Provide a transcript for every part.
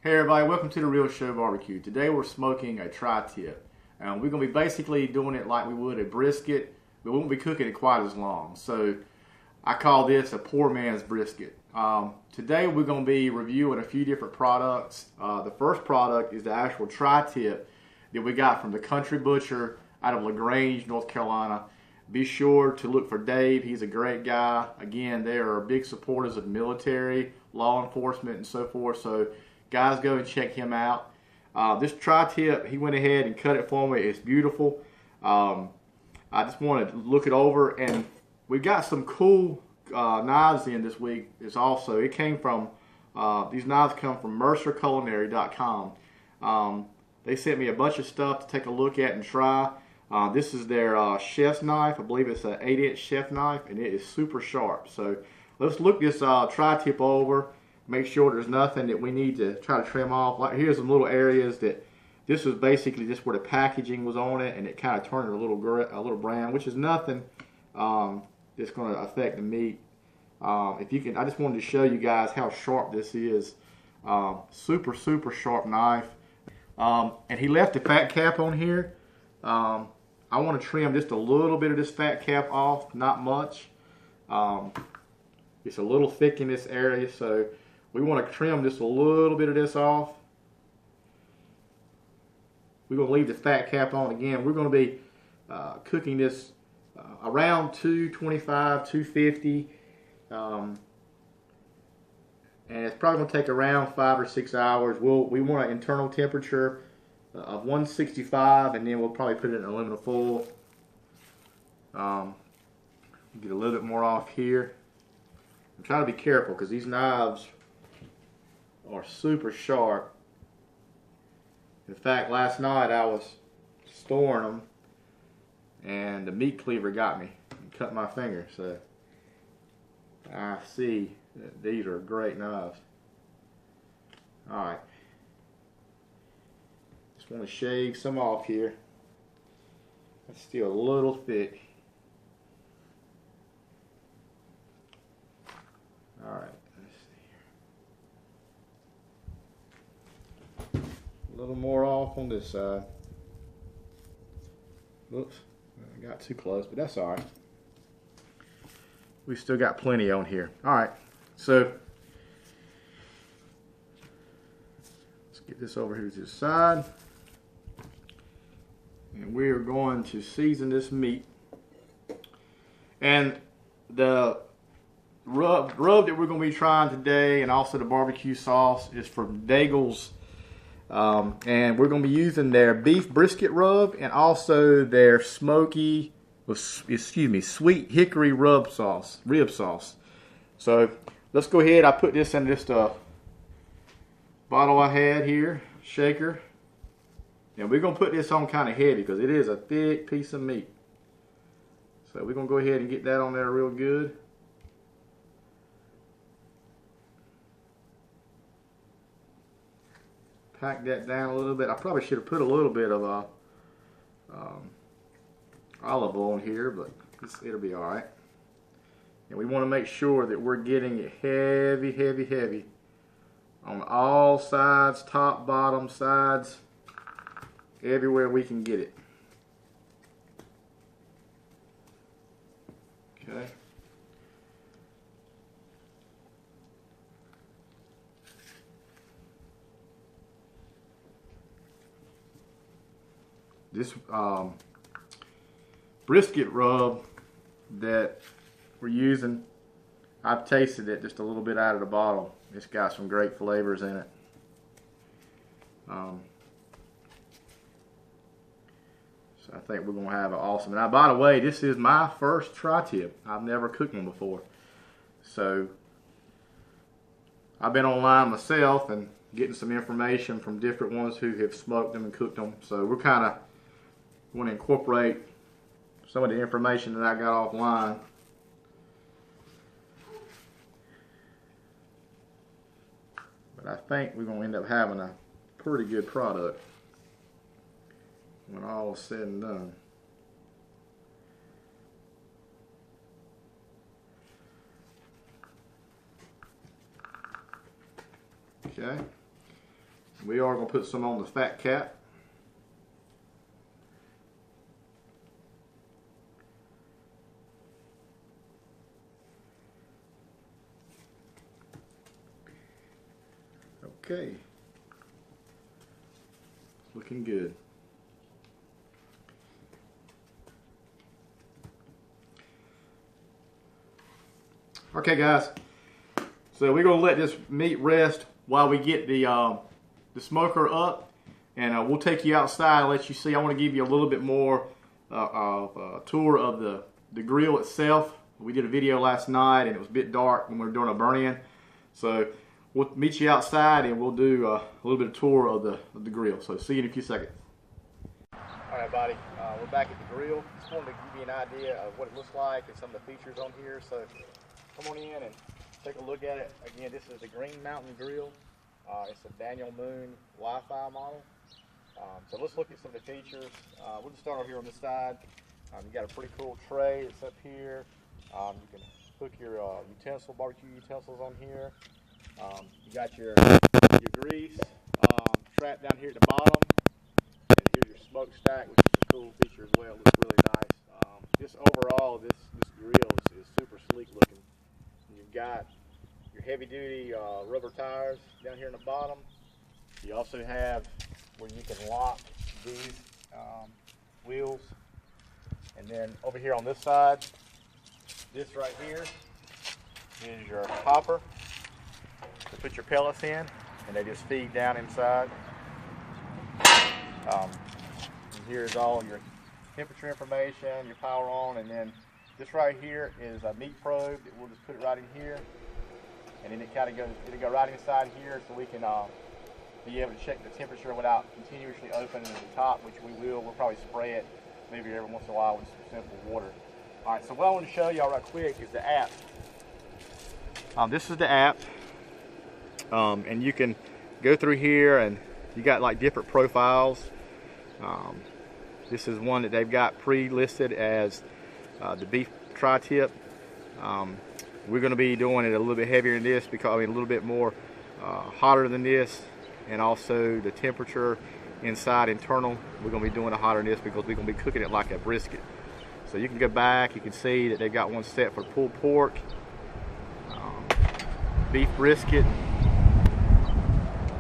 Hey everybody, welcome to The Real Show Barbecue. Today we're smoking a tri-tip. We're going to be basically doing it like we would a brisket, but we won't be cooking it quite as long. So I call this a poor man's brisket. Today we're going to be reviewing a few different products. The first product is the actual tri-tip that we got from the Country Butcher out of LaGrange, North Carolina. Be sure to look for Dave. He's a great guy. Again, they are big supporters of military, law enforcement, and so forth. So guys, go and check him out. This tri-tip, he went ahead and cut it for me. It's beautiful. I just wanted to look it over, and we got some cool knives in this week. It came from, these knives come from mercerculinary.com. They sent me a bunch of stuff to take a look at and try. This is their chef's knife. I believe it's an 8-inch chef knife, and it is super sharp. So let's look this tri-tip over. Make sure there's nothing that we need to try to trim off. Like here's some little areas that this was basically just where the packaging was on it, and it kind of turned it a little brown, which is nothing that's going to affect the meat. If you can, I just wanted to show you guys how sharp this is. Super sharp knife. And he left the fat cap on here. I want to trim just a little bit of this fat cap off, not much. It's a little thick in this area, so we want to trim just a little bit of this off. We're going to leave the fat cap on again. We're going to be cooking this around 225, 250. And it's probably going to take around 5 or 6 hours. We want an internal temperature of 165, and then we'll probably put it in aluminum foil. Get a little bit more off here. I'm trying to be careful because these knives are super sharp. In fact, last night I was storing them and the meat cleaver got me and cut my finger. So I see that these are great knives. Alright. Just want to shave some off here. It's still a little thick. Alright. A little more off on this side. Whoops, I got too close, but that's all right. We still got plenty on here. All right, so let's get this over here to the side, and we are going to season this meat. And the rub that we're going to be trying today, and also the barbecue sauce, is from DAIGLE'S. And we're going to be using their beef brisket rub and also their sweet hickory rib sauce. So let's go ahead. I put this in this bottle I had here, shaker. And we're going to put this on kind of heavy because it is a thick piece of meat. So we're going to go ahead and get that on there real good. Pack that down a little bit. I probably should have put a little bit of olive oil in here, but it'll be alright. And we want to make sure that we're getting it heavy on all sides, top, bottom, sides, everywhere we can get it. Okay. This brisket rub that we're using, I've tasted it just a little bit out of the bottle. It's got some great flavors in it. So I think we're going to have an awesome. Now, by the way, this is my first tri-tip. I've never cooked one before. So I've been online myself and getting some information from different ones who have smoked them and cooked them. So we're kind of want to incorporate some of the information that I got offline. But I think we're going to end up having a pretty good product when all is said and done. Okay. We are going to put some on the fat cap. Okay. It's looking good. Okay, guys. So we're going to let this meat rest while we get the smoker up, and we'll take you outside and let you see. I want to give you a little bit more tour of the grill itself. We did a video last night and it was a bit dark when we were doing a burn-in. So we'll meet you outside and we'll do a little bit of tour of the grill. So see you in a few seconds. All right, buddy. We're back at the grill. Just wanted to give you an idea of what it looks like and some of the features on here. So come on in and take a look at it. Again, this is the Green Mountain Grill. It's a Daniel Moon Wi-Fi model. So let's look at some of the features. We'll just start over here on this side. You got a pretty cool tray that's up here. You can hook your barbecue utensils on here. You got your grease trapped down here at the bottom. And here's your smokestack, which is a cool feature as well. It looks really nice. Just overall, this grill is super sleek looking. You've got your heavy-duty rubber tires down here in the bottom. You also have where you can lock these wheels. And then over here on this side, this right here is your hopper to put your pellets in, and they just feed down inside. And here's all your temperature information, your power on, and then this right here is a meat probe that we'll just put it right in here, and then it'll go right inside here, so we can be able to check the temperature without continuously opening the top, which we will. We'll probably spray it maybe every once in a while with some simple water. All right, so what I want to show y'all right quick is the app. This is the app, and you can go through here, and you got like different profiles. This is one that they've got pre-listed as the beef tri-tip. We're going to be doing it a little bit heavier than this, because a little bit more hotter than this, and also the temperature inside internal, we're going to be doing it hotter than this because we're going to be cooking it like a brisket. So you can go back, you can see that they've got one set for pulled pork, beef brisket,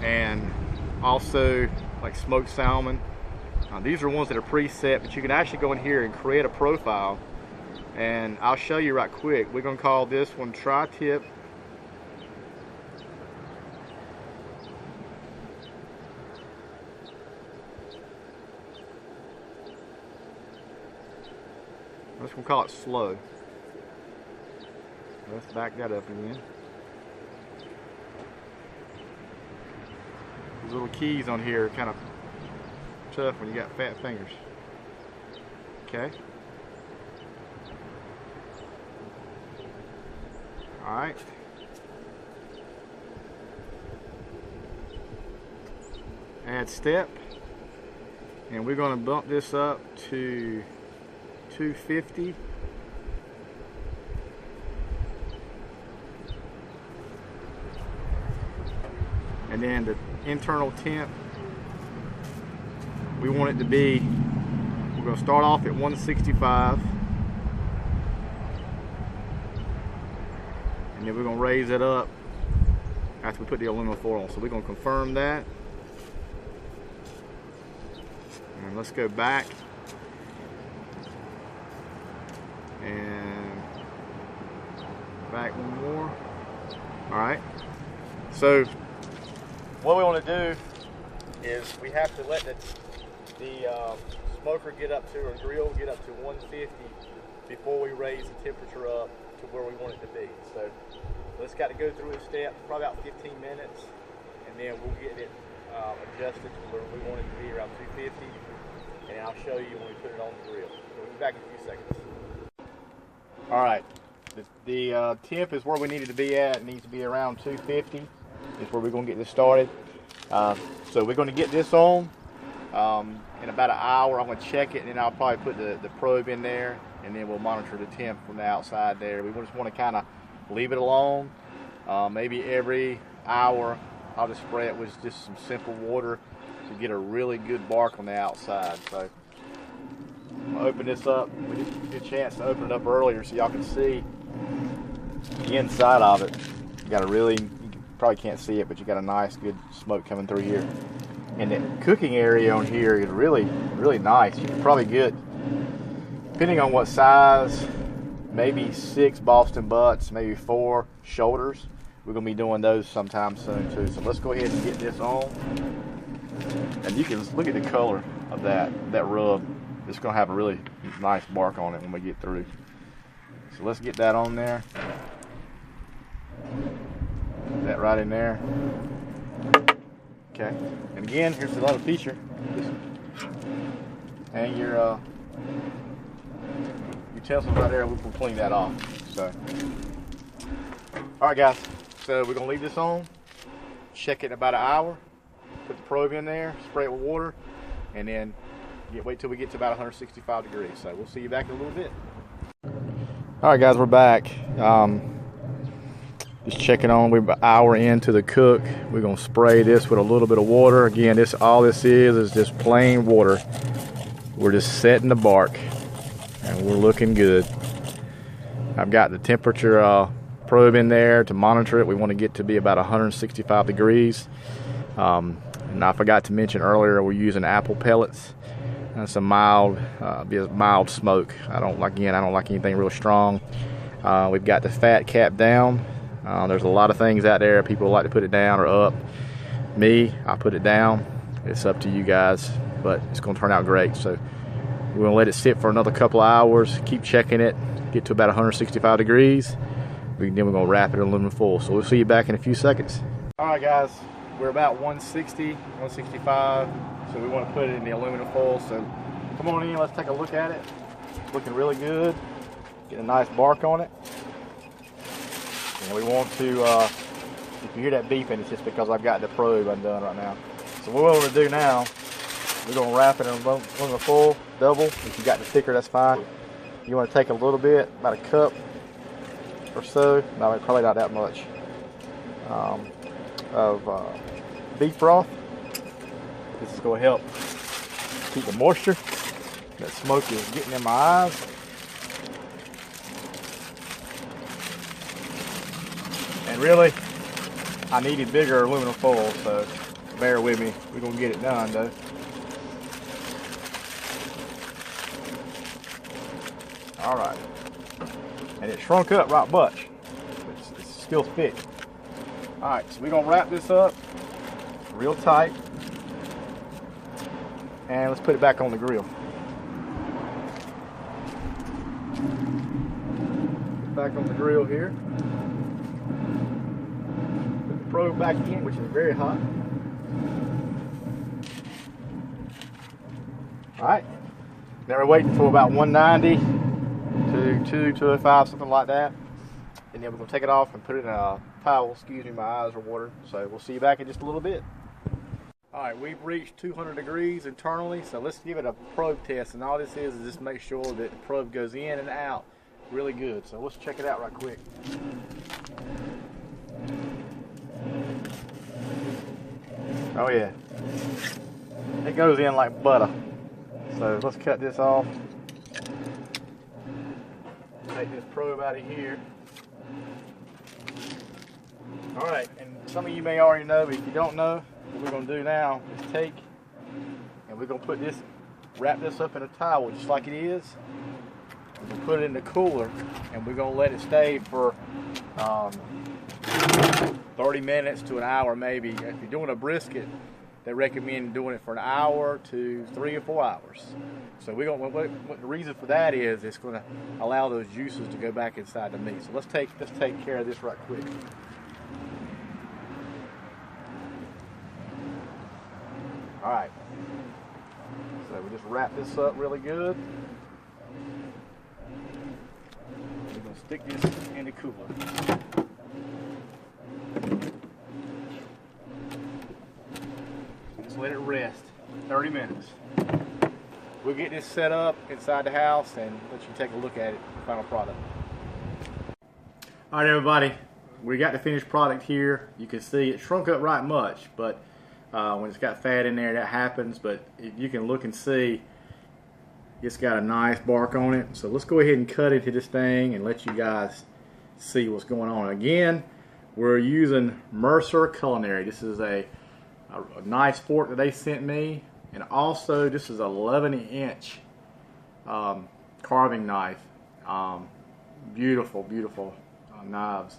and also like smoked salmon. These are ones that are preset, but you can actually go in here and create a profile, and I'll show you right quick. We're going to call this one tri-tip. I'm just going to call it slow. Let's back that up again. These little keys on here are kind of tough when you got fat fingers. Okay. Alright. Add step. And we're going to bump this up to 250. And then the internal temp, we want it to be, we're going to start off at 165, and then we're going to raise it up after we put the aluminum foil on. So we're going to confirm that, and let's go back and back one more. All right, so what we want to do is we have to let the smoker get up to, or grill get up to 150 before we raise the temperature up to where we want it to be. So it's got to go through a step, probably about 15 minutes, and then we'll get it adjusted to where we want it to be, around 250, and I'll show you when we put it on the grill. So we'll be back in a few seconds. All right, the temp is where we need it to be at. It needs to be around 250. Is where we're going to get this started. So we're going to get this on in about an hour. I'm going to check it, and then I'll probably put the probe in there, and then we'll monitor the temp from the outside there. We just want to kind of leave it alone. Maybe every hour I'll just spray it with just some simple water to get a really good bark on the outside. So I'm gonna open this up. We didn't get a chance to open it up earlier so y'all can see the inside of it. You got a really, you probably can't see it, but you got a nice good smoke coming through here. And the cooking area on here is really, really nice. You can probably get, depending on what size, maybe 6 Boston butts, maybe 4 shoulders. We're gonna be doing those sometime soon too. So let's go ahead and get this on. And you can look at the color of that rub. It's gonna have a really nice bark on it when we get through. So let's get that on there. Put that right in there. Okay. And again, here's another feature. Just hang your utensils right there. We'll clean that off. So, all right, guys. So we're gonna leave this on. Check it in about an hour. Put the probe in there. Spray it with water, and then wait till we get to about 165 degrees. So we'll see you back in a little bit. All right, guys, we're back. Just checking on. We're about an hour into the cook. We're gonna spray this with a little bit of water. Again, all this is just plain water. We're just setting the bark, and we're looking good. I've got the temperature probe in there to monitor it. We want to get to be about 165 degrees. And I forgot to mention earlier, we're using apple pellets. That's a mild smoke. I don't like anything real strong. We've got the fat cap down. There's a lot of things out there. People like to put it down or up. Me, I put it down. It's up to you guys, but it's going to turn out great. So we're going to let it sit for another couple of hours. Keep checking it. Get to about 165 degrees. Then we're going to wrap it in aluminum foil. So we'll see you back in a few seconds. All right, guys. We're about 160, 165. So we want to put it in the aluminum foil. So come on in. Let's take a look at it. It's looking really good. Get a nice bark on it. And we want to, if you hear that beeping, it's just because I've got the probe undone right now. So what we're going to do now, we're going to wrap it in aluminum foil, double. If you got the thicker, that's fine. You want to take a little bit, about a cup or so, no, probably not that much, of beef broth. This is going to help keep the moisture. That smoke is getting in my eyes. And really, I needed bigger aluminum foil, so bear with me. We're going to get it done, though. All right. And it shrunk up right much. It's still thick. All right, so we're going to wrap this up real tight. And let's put it back on the grill. Put it back on the grill here. Probe back in, which is very hot. Alright, now we're waiting for about 190 to 205, something like that. And then we're going to take it off and put it in a towel. Excuse me, my eyes are watering. So we'll see you back in just a little bit. Alright, we've reached 200 degrees internally, so let's give it a probe test. And all this is just make sure that the probe goes in and out really good. So let's check it out right quick. Oh yeah, it goes in like butter. So let's cut this off. Take this probe out of here. All right, and some of you may already know, but if you don't know, what we're gonna do now is take, and we're gonna wrap this up in a towel just like it is. We're gonna put it in the cooler, and we're gonna let it stay for 30 minutes to an hour maybe. If you're doing a brisket, they recommend doing it for an hour to 3 or 4 hours. So we're gonna, what the reason for that is, it's gonna allow those juices to go back inside the meat. So let's take care of this right quick. All right. So we just wrap this up really good. We're gonna stick this in the cooler. Just let it rest 30 minutes. We'll get this set up inside the house and let you take a look at it, the final product. All right, everybody, we got the finished product here. You can see it shrunk up right much, but when it's got fat in there, that happens. But if you can look and see, it's got a nice bark on it. So let's go ahead and cut into this thing and let you guys see what's going on. Again, we're using Mercer Culinary. This is a nice fork that they sent me, and also this is an 11-inch carving knife. Beautiful, beautiful knives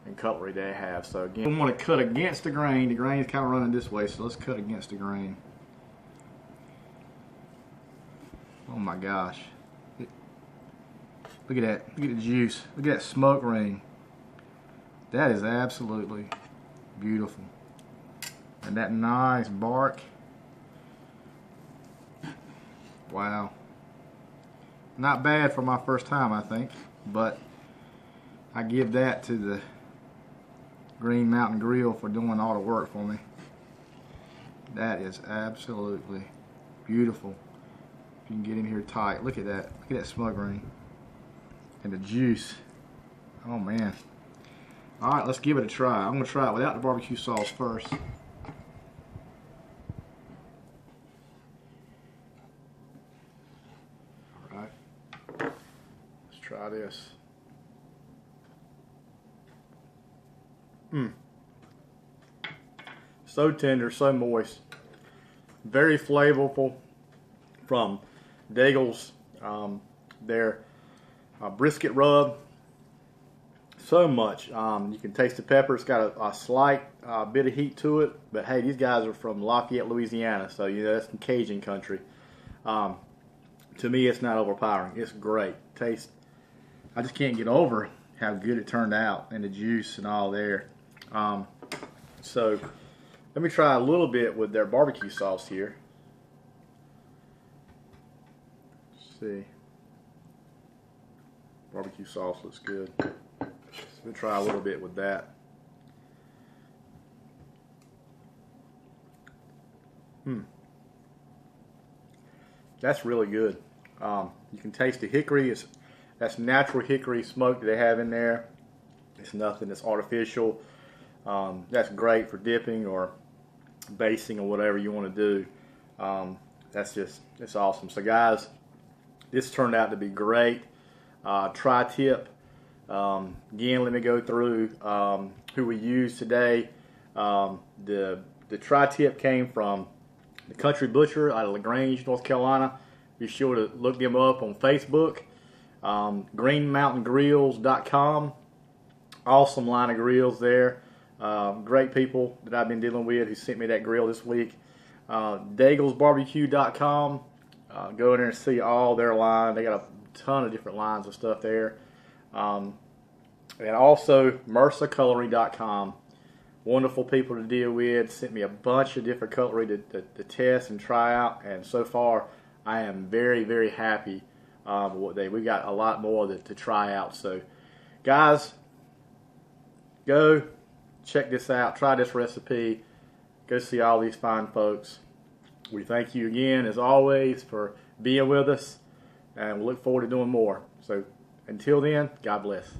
and cutlery they have. So again, we want to cut against the grain. The grain is kind of running this way, so let's cut against the grain. Oh my gosh. Look at that. Look at the juice. Look at that smoke ring. That is absolutely beautiful. And that nice bark. Wow. Not bad for my first time, I think. But I give that to the Green Mountain Grill for doing all the work for me. That is absolutely beautiful. If you can get in here tight. Look at that. Look at that smoke ring. And the juice. Oh man. Alright, let's give it a try. I'm going to try it without the barbecue sauce first. Alright. Let's try this. So tender, so moist. Very flavorful from DAIGLE'S. Their Brisket Rub. So much. You can taste the pepper. It's got a slight bit of heat to it. But hey, these guys are from Lafayette, Louisiana. So, you know, that's some Cajun country. To me, it's not overpowering. It's great. Taste. I just can't get over how good it turned out. And the juice and all there. So, let me try a little bit with their barbecue sauce here. Let's see. Barbecue sauce looks good. We'll try a little bit with that. That's really good. You can taste the hickory. That's natural hickory smoke that they have in there. It's nothing that's artificial. That's great for dipping or basting or whatever you want to do. It's awesome. So guys, this turned out to be great. Tri-tip. Again, let me go through who we used today. The tri-tip came from the Country Butcher out of LaGrange, North Carolina. Be sure to look them up on Facebook. GreenMountainGrills.com. Awesome line of grills there. Great people that I've been dealing with who sent me that grill this week. DAIGLE'sBBQ.com. Go in there and see all their line. They got a ton of different lines of stuff there. And also MercerCulinary.com. Wonderful people to deal with. Sent me a bunch of different cutlery to test and try out, and so far I am very, very happy with what we got a lot more to try out. So guys, go check this out, try this recipe, go see all these fine folks. We thank you again as always for being with us, and we look forward to doing more. So until then, God bless.